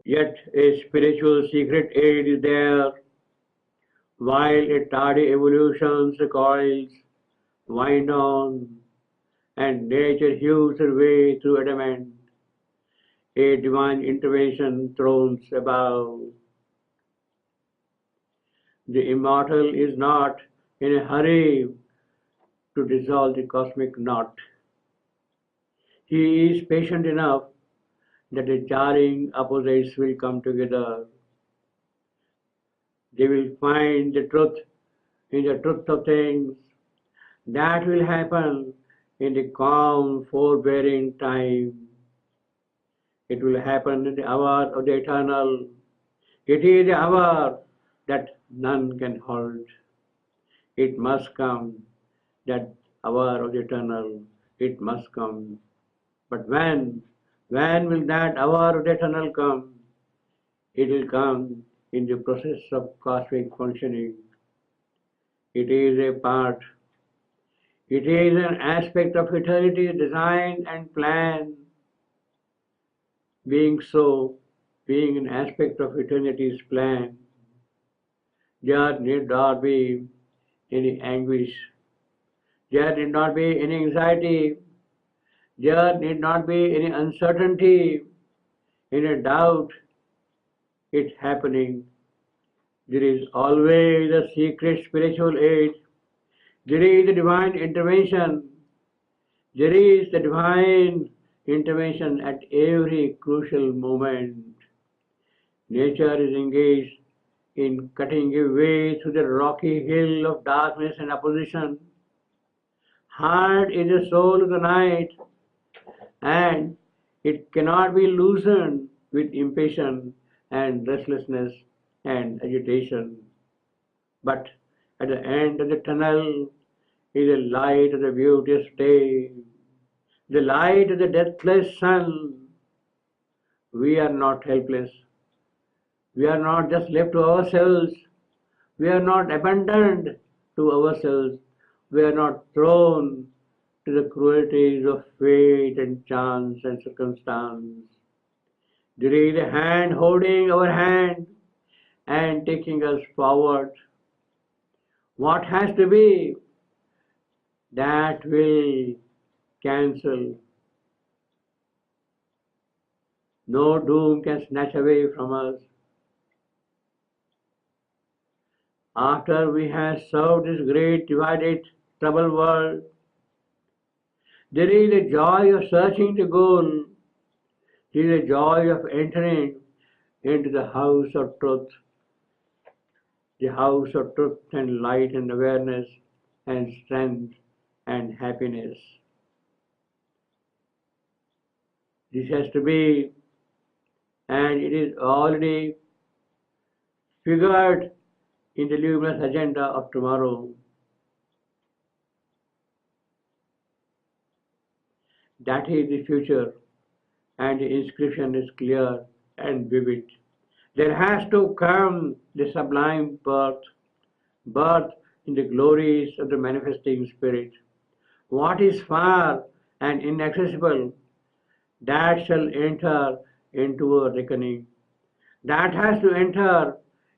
Yet a spiritual secret aid is there, while a tardy evolution's coils wind on, and nature hews her way through adamant, a divine intervention thrones above. The immortal is not in a hurry to dissolve the cosmic knot. He is patient enough that the jarring opposites will come together. They will find the truth in the truth of things. That will happen in the calm, forbearing time. It will happen in the hour of the eternal. It is the hour that none can halt. It must come, that hour of the eternal. It must come. But when? When will that hour of the eternal come? It will come in the process of cosmic functioning. It is a part. It is an aspect of eternity's design and plan. Being so, being an aspect of eternity's plan, there need not be any anguish. There need not be any anxiety. There need not be any uncertainty, any doubt. It's happening. There is always a secret spiritual aid. There is a divine intervention. There is the divine intervention at every crucial moment. Nature is engaged in cutting a way through the rocky hill of darkness and opposition. Heart is the soul of the night, and it cannot be loosened with impatience and restlessness and agitation. But at the end of the tunnel is the light of the beauteous day, the light of the deathless sun. We are not helpless. We are not just left to ourselves. We are not abandoned to ourselves. We are not thrown to the cruelties of fate and chance and circumstance. There is a hand holding our hand and taking us forward. What has to be, that will cancel. No doom can snatch away from us. After we have served this great divided, troubled world, there is a joy of searching the goal. There is a joy of entering into the house of truth, the house of truth and light and awareness and strength and happiness. This has to be, and it is already figured in the luminous agenda of tomorrow. That is the future, and the inscription is clear and vivid. There has to come the sublime birth, birth in the glories of the manifesting spirit. What is far and inaccessible, that shall enter into our reckoning. That has to enter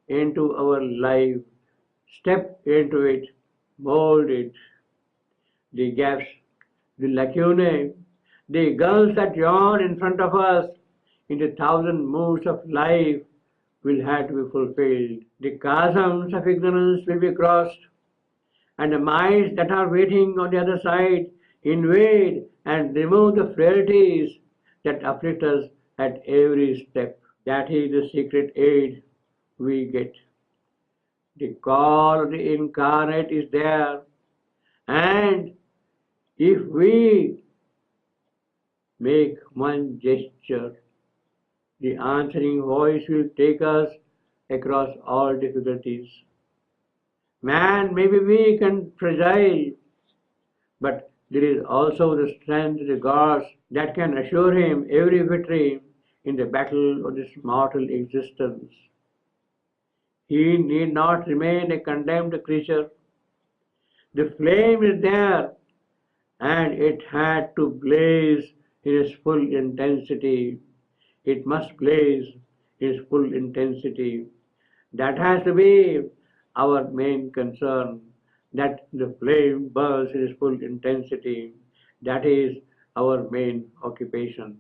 into our life. Step into it, mold it. The gaps, the lacunae, the gulfs that yawn in front of us in the thousand moods of life will have to be fulfilled. The chasms of ignorance will be crossed, and the minds that are waiting on the other side invade and remove the frailties that afflict us at every step. That is the secret aid we get. The call of the incarnate is there, and if we make one gesture, the answering voice will take us across all difficulties. Man may be weak and fragile, but there is also the strength of the gods that can assure him every victory in the battle of this mortal existence. He need not remain a condemned creature. The flame is there, and it had to blaze in its full intensity. It must blaze in its full intensity. That has to be our main concern, that the flame burns in its full intensity. That is our main occupation.